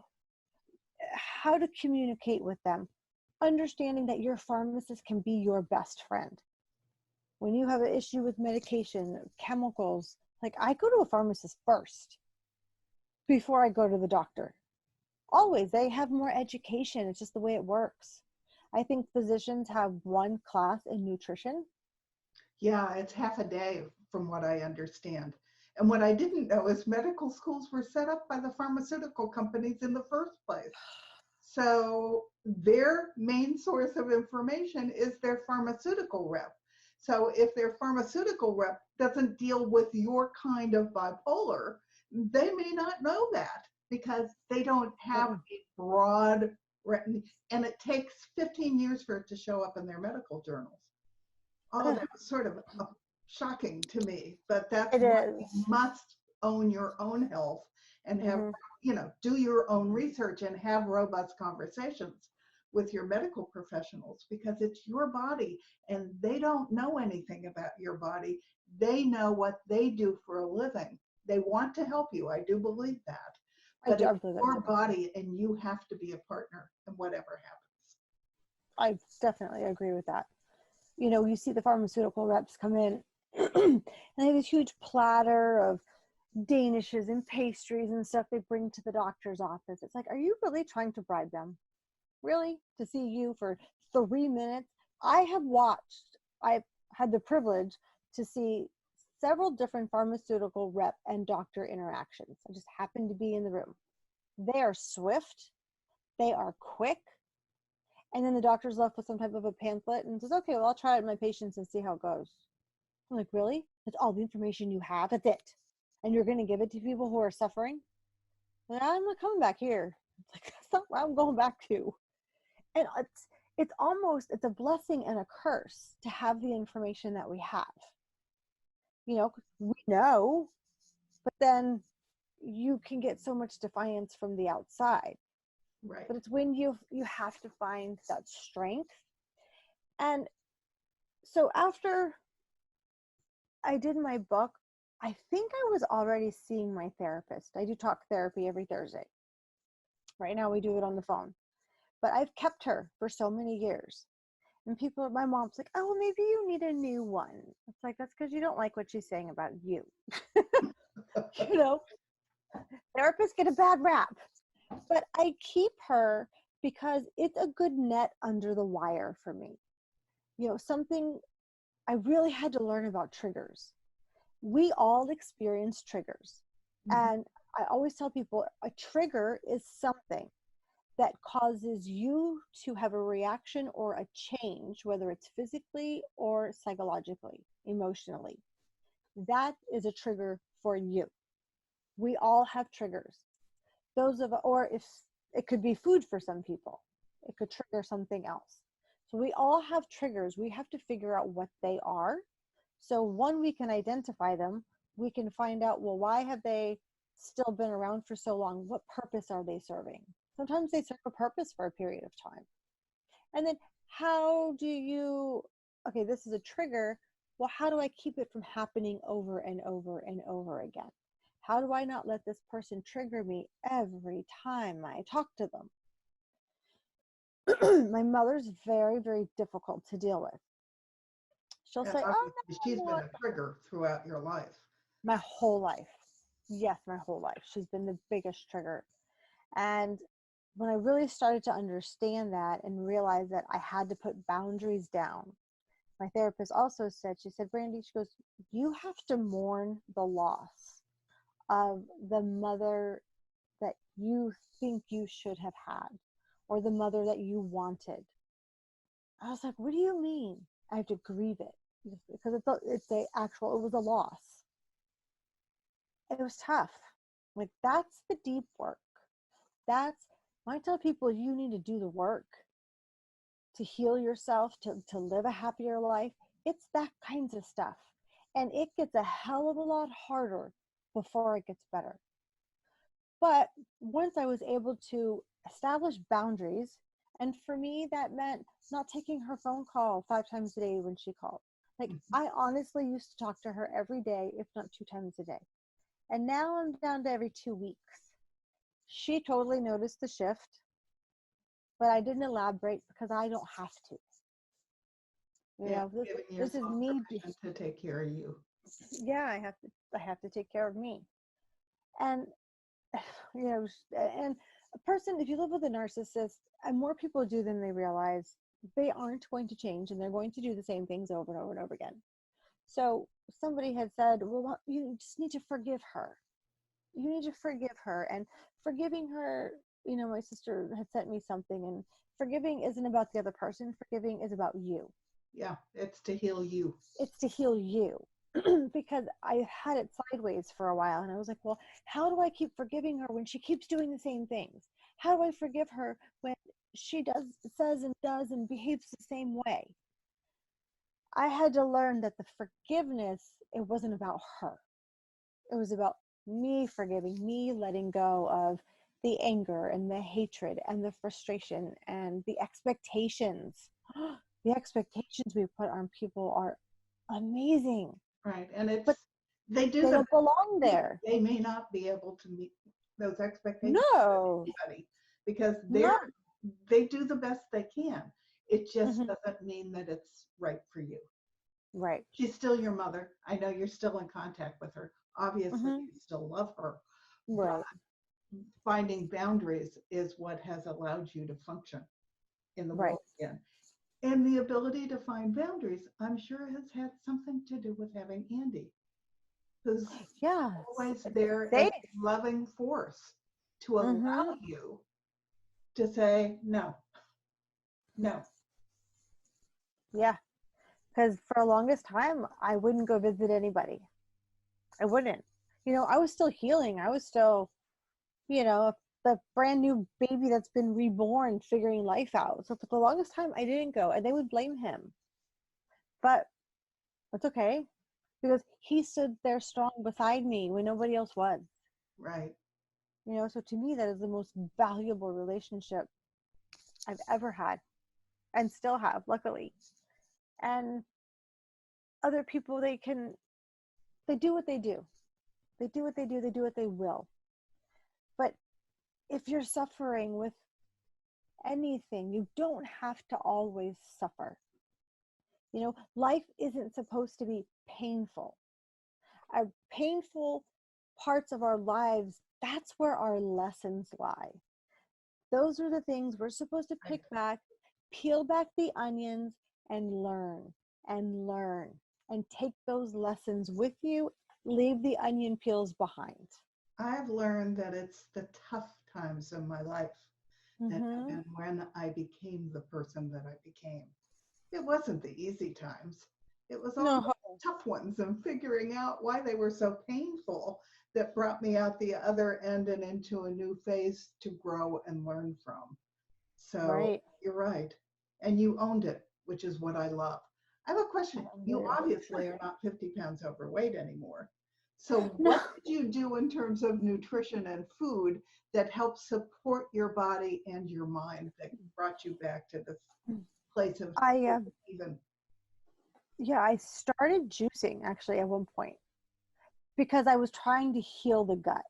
How to communicate with them, understanding that your pharmacist can be your best friend. When you have an issue with medication, chemicals, like I go to a pharmacist first before I go to the doctor. Always, they have more education. It's just the way it works. I think physicians have one class in nutrition. Yeah, it's half a day from what I understand. And what I didn't know is medical schools were set up by the pharmaceutical companies in the first place. So their main source of information is their pharmaceutical rep. So if their pharmaceutical rep doesn't deal with your kind of bipolar, they may not know that because they don't have a broad, and it takes 15 years for it to show up in their medical journals. Oh, that was sort of shocking to me, but that's why you must own your own health and have, do your own research and have robust conversations with your medical professionals because it's your body and they don't know anything about your body. They know what they do for a living. They want to help you. I do believe that. But it's your body and you have to be a partner in whatever happens. I definitely agree with that. You see the pharmaceutical reps come in and they have this huge platter of danishes and pastries and stuff they bring to the doctor's office. It's like, are you really trying to bribe them? Really? To see you for 3 minutes? I've had the privilege to see several different pharmaceutical rep and doctor interactions. I just happened to be in the room. They are swift. They are quick. And then the doctor's left with some type of a pamphlet and says, okay, well, I'll try it on my patients and see how it goes. I'm like, really? That's all the information you have? That's it? And you're going to give it to people who are suffering? And I'm not coming back here. It's like, that's not where I'm going back to. And it's a blessing and a curse to have the information that we have. We know, but then you can get so much defiance from the outside. Right. But it's when you have to find that strength. And so after I did my book, I think I was already seeing my therapist. I do talk therapy every Thursday. Right now we do it on the phone. But I've kept her for so many years. And my mom's like, oh, well, maybe you need a new one. It's like, that's because you don't like what she's saying about you. Therapists get a bad rap. But I keep her because it's a good net under the wire for me. Something I really had to learn about triggers. We all experience triggers. Mm-hmm. And I always tell people a trigger is something that causes you to have a reaction or a change, whether it's physically or psychologically, emotionally. That is a trigger for you. We all have triggers. Or if it could be food for some people. It could trigger something else. So we all have triggers. We have to figure out what they are. So one, we can identify them. We can find out, well, why have they still been around for so long? What purpose are they serving? Sometimes they serve a purpose for a period of time. And then how do you, okay, this is a trigger. Well, how do I keep it from happening over and over and over again? How do I not let this person trigger me every time I talk to them? My mother's very, very difficult to deal with. She'll And say, oh, obviously, she's been a trigger throughout your life. my whole life. Yes, my whole life. She's been the biggest trigger. And when I really started to understand that and realize that I had to put boundaries down, my therapist also said, she said, Brandi, she goes, you have to mourn the loss of the mother that you think you should have had, or the mother that you wanted. I was like, what do you mean? I have to grieve it because it was a loss. It was tough. Like, that's the deep work. When I tell people you need to do the work to heal yourself, to live a happier life, it's that kinds of stuff. And it gets a hell of a lot harder before it gets better. But once I was able to establish boundaries, and for me, that meant not taking her phone call 5 times a day when she called. Like, I honestly used to talk to her every day, if not 2 times a day. And now I'm down to every 2 weeks. She totally noticed the shift, but I didn't elaborate because I don't have to. You know, this is me to take care of you. Yeah, I have to take care of me. And you know, and a person, if you live with a narcissist, and more people do than they realize, they aren't going to change and they're going to do the same things over and over and over again. So somebody had said, well, you just need to forgive her. You need to forgive her. And forgiving her, you know, my sister had sent me something, and forgiving isn't about the other person. Forgiving is about you. Yeah, it's to heal you. It's to heal you. Because I had it sideways for a while, and I was like, well, how do I keep forgiving her when she keeps doing the same things? How do I forgive her when she says and does and behaves the same way? I had to learn that the forgiveness, it wasn't about her. It was about me forgiving, me letting go of the anger and the hatred and the frustration and the expectations. The expectations we put on people are amazing. Right, and but they don't belong there. They may not be able to meet those expectations. No, because they do the best they can. It just doesn't mean that it's right for you. Right. She's still your mother. I know you're still in contact with her. Obviously, you still love her. Right. But finding boundaries is what has allowed you to function in the world again. And the ability to find boundaries, I'm sure, has had something to do with having Andy, who's always there as a loving force to allow you to say no. Yeah, because for the longest time, I wouldn't go visit anybody. I wouldn't. You know, I was still healing. I was still, you know, the brand new baby that's been reborn, figuring life out. So for the longest time, I didn't go, and they would blame him. But it's okay, because he stood there strong beside me when nobody else was. Right. You know, so to me, that is the most valuable relationship I've ever had, and still have, luckily. And other people, they do what they do. They do what they do. They do what they will. But if you're suffering with anything, you don't have to always suffer. You know, life isn't supposed to be painful. Our painful parts of our lives, that's where our lessons lie. Those are the things we're supposed to pick back, peel back the onions, and learn and take those lessons with you. Leave the onion peels behind. I've learned that it's the tough times in my life and when I became the person that I became. It wasn't the easy times. It was all the tough ones, and figuring out why they were so painful that brought me out the other end and into a new phase to grow and learn from. So Right. you're right. And you owned it, which is what I love. I have a question. I You do. obviously are not 50 pounds overweight anymore. So No. what did you do in terms of nutrition and food that helped support your body and your mind that brought you back to this place of I even? Yeah, I started juicing actually at one point because I was trying to heal the gut.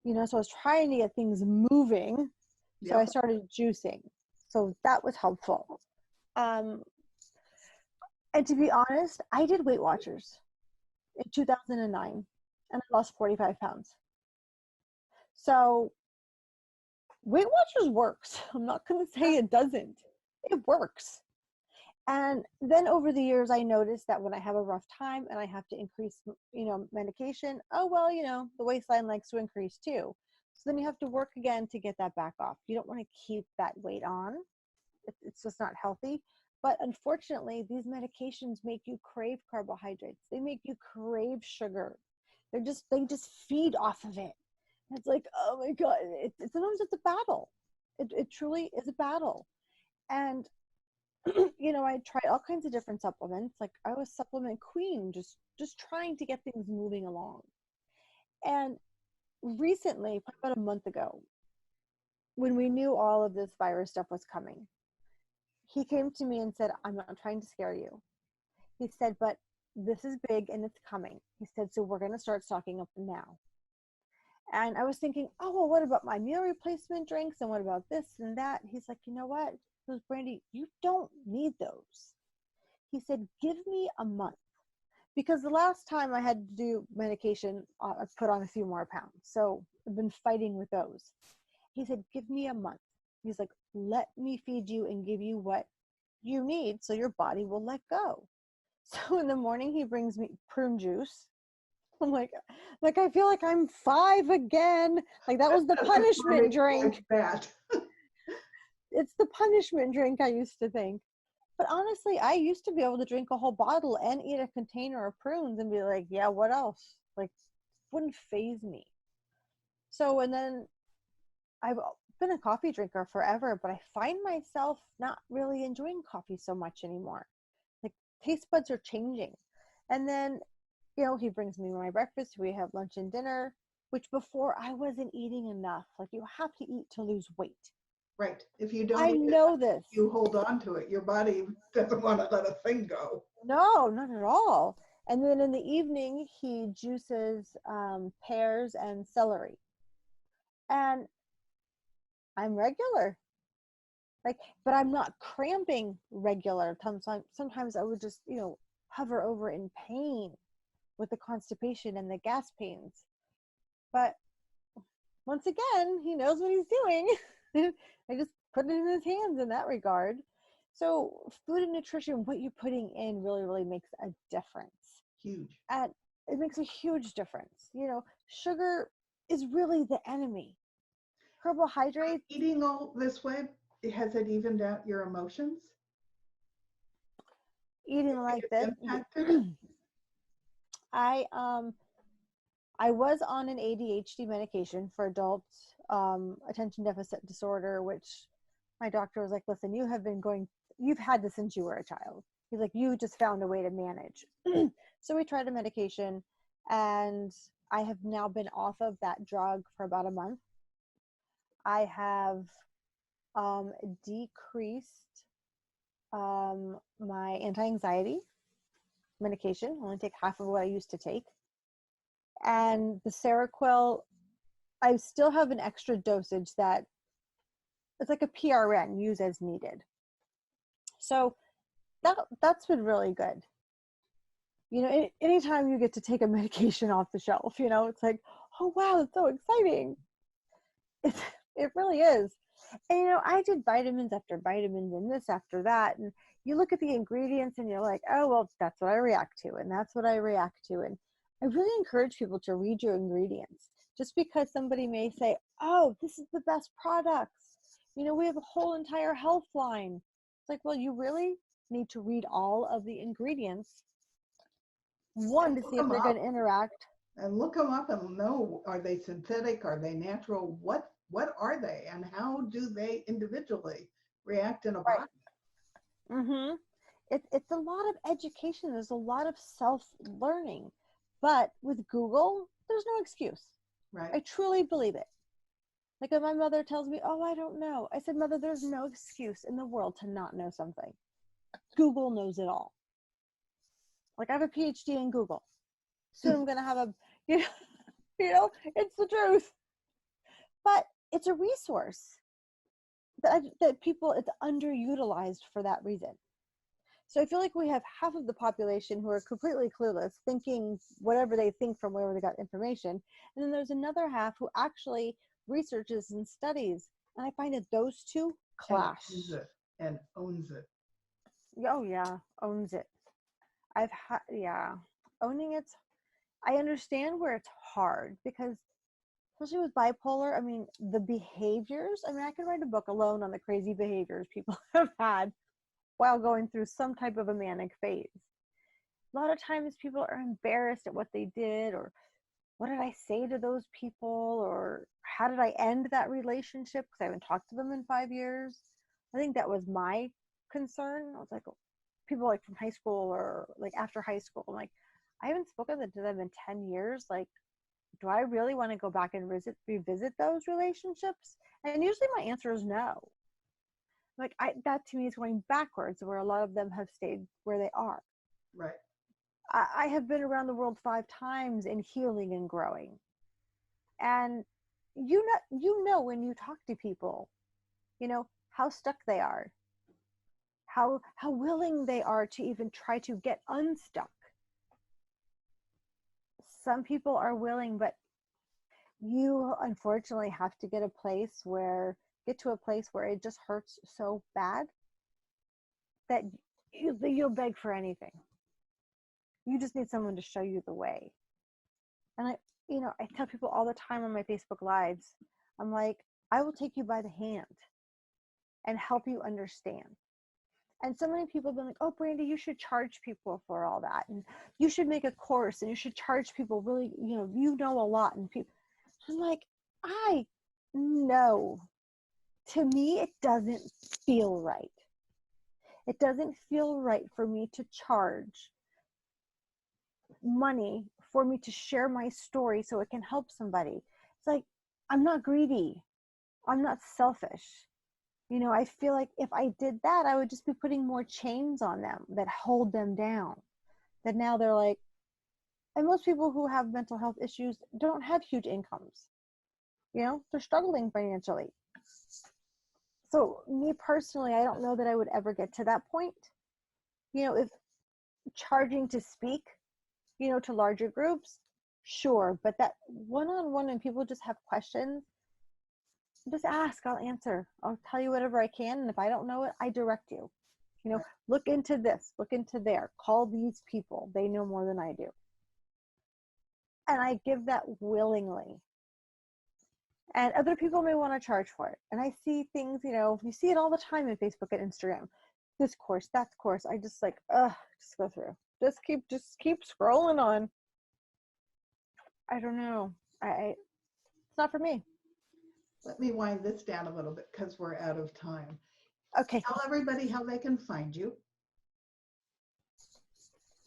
So I was trying to get things moving. So I Yep. started juicing. So that was helpful. Um, and to be honest, I did Weight Watchers in 2009 and I lost 45 pounds. So Weight Watchers works. I'm not going to say it doesn't. It works. And then over the years, I noticed that when I have a rough time and I have to increase, medication, oh, well, the waistline likes to increase too. So then you have to work again to get that back off. You don't want to keep that weight on. It's just not healthy. But unfortunately, these medications make you crave carbohydrates. They make you crave sugar. They just feed off of it. And it's like, oh my God, sometimes it's a battle. It truly is a battle. And I tried all kinds of different supplements. Like I was supplement queen, just trying to get things moving along. And recently, probably about a month ago, when we knew all of this virus stuff was coming, he came to me and said, I'm not trying to scare you. He said, but this is big and it's coming. He said, so we're going to start stocking up now. And I was thinking, oh, well, what about my meal replacement drinks? And what about this and that? He's like, you know what? He goes, Brandi, you don't need those. He said, give me a month. Because the last time I had to do medication, I put on a few more pounds. So I've been fighting with those. He said, give me a month. He's like, let me feed you and give you what you need so your body will let go. So in the morning, he brings me prune juice. I'm like I feel like I'm 5 again. Like that was the punishment drink. Like that. It's the punishment drink, I used to think. But honestly, I used to be able to drink a whole bottle and eat a container of prunes and be like, yeah, what else? Like, wouldn't phase me. So, and then I've been a coffee drinker forever, but I find myself not really enjoying coffee so much anymore. Like, taste buds are changing. And then, he brings me my breakfast. We have lunch and dinner, which before I wasn't eating enough. Like, you have to eat to lose weight. Right. If you don't I eat know it, this. you hold on to it. Your body doesn't want to let a thing go. No, not at all. And then in the evening, he juices pears and celery. And I'm regular. Like, but I'm not cramping regular. Sometimes I would just, hover over in pain with the constipation and the gas pains. But once again, he knows what he's doing. I just put it in his hands in that regard. So food and nutrition, what you're putting in really, really makes a difference. Huge. And it makes a huge difference. Sugar is really the enemy. Carbohydrates. Eating all this way, has it evened out your emotions? Eating like this. Impacted? I was on an ADHD medication for adult attention deficit disorder, which my doctor was like, listen, you've had this since you were a child. He's like, you just found a way to manage. So we tried a medication and I have now been off of that drug for about a month. I have decreased my anti-anxiety medication. I only take half of what I used to take. And the Seroquel, I still have an extra dosage that it's like a PRN, use as needed. So that's been really good. Anytime you get to take a medication off the shelf, it's like, oh wow, it's so exciting. It really is. And I did vitamins after vitamins and this after that, and you look at the ingredients and you're like, oh well, that's what I react to, and that's what I react to. And I really encourage people to read your ingredients. Just because somebody may say, oh, this is the best products, we have a whole entire health line. It's like, well, you really need to read all of the ingredients, one, to see if they're going to interact. And look them up and know, are they synthetic? Are they natural? What are they? And how do they individually react in a Right. box. Mm-hmm. It's a lot of education. There's a lot of self-learning. But with Google, there's no excuse. Right. I truly believe it. Like if my mother tells me, oh, I don't know. I said, Mother, there's no excuse in the world to not know something. Google knows it all. Like I have a PhD in Google. Soon I'm going to have a, you know, it's the truth. But it's a resource that people, it's underutilized for that reason. So I feel like we have half of the population who are completely clueless, thinking whatever they think from wherever they got information. And then there's another half who actually researches and studies. And I find that those two clash. And owns it. Oh yeah, owns it. Yeah, owning it. I understand where it's hard because especially with bipolar, I mean, the behaviors, I mean, I could write a book alone on the crazy behaviors people have had while going through some type of a manic phase. A lot of times people are embarrassed at what they did, or what did I say to those people, or how did I end that relationship because I haven't talked to them in 5 years. I think that was my concern. I was like, people like from high school or like after high school, I'm like, I haven't spoken to them in 10 years. Like, do I really want to go back and revisit those relationships? And usually my answer is no. Like that to me is going backwards, where a lot of them have stayed where they are. Right. I have been around the world 5 times in healing and growing. And you know when you talk to people, how stuck they are, how willing they are to even try to get unstuck. Some people are willing, but you unfortunately have to get to a place where it just hurts so bad that you'll beg for anything. You just need someone to show you the way. And I tell people all the time on my Facebook lives, I'm like, I will take you by the hand and help you understand. And so many people have been like, oh, Brandi, you should charge people for all that. And you should make a course and you should charge people really, you know a lot. And people, I'm like, I know. To me, it doesn't feel right. It doesn't feel right for me to charge money for me to share my story so it can help somebody. It's like, I'm not greedy. I'm not selfish. I feel like if I did that, I would just be putting more chains on them that hold them down. That now they're like, and most people who have mental health issues don't have huge incomes. They're struggling financially. So me personally, I don't know that I would ever get to that point. If charging to speak, to larger groups, sure. But that one-on-one, and people just have questions, just ask, I'll answer. I'll tell you whatever I can. And if I don't know it, I direct you. Look into this, look into there, call these people. They know more than I do. And I give that willingly. And other people may want to charge for it. And I see things, you see it all the time in Facebook and Instagram. This course, that course. I just like, just go through. Just keep scrolling on. I don't know. It's not for me. Let me wind this down a little bit because we're out of time. Okay. Tell everybody how they can find you.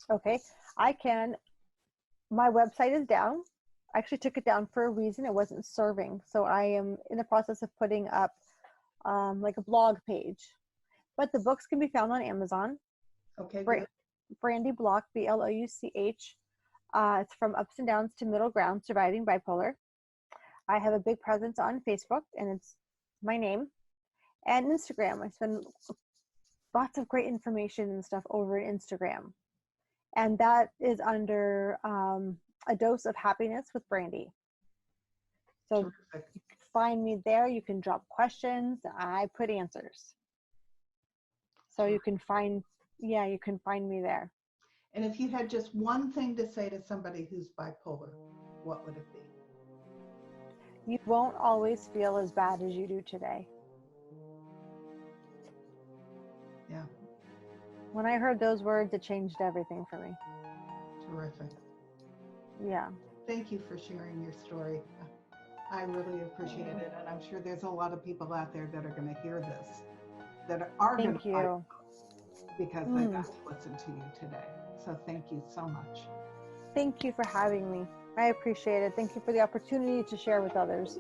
Okay. My website is down. I actually took it down for a reason. It wasn't serving. So I am in the process of putting up like a blog page. But the books can be found on Amazon. Okay, good. Brandi Blouch, Blouch. It's From Ups and Downs to Middle Ground, Surviving Bipolar. I have a big presence on Facebook, and it's my name. And Instagram. I spend lots of great information and stuff over Instagram. And that is under A Dose of Happiness with Brandi. So Terrific. you can find me there. You can drop questions. I put answers. So you can find me there. And if you had just one thing to say to somebody who's bipolar, what would it be? You won't always feel as bad as you do today. Yeah. When I heard those words, it changed everything for me. Terrific. Yeah. Thank you for sharing your story. I really appreciate it. And I'm sure there's a lot of people out there that are going to hear this. that are going Thank to find you. because they got to listen to you today. So thank you so much. Thank you for having me. I appreciate it. Thank you for the opportunity to share with others.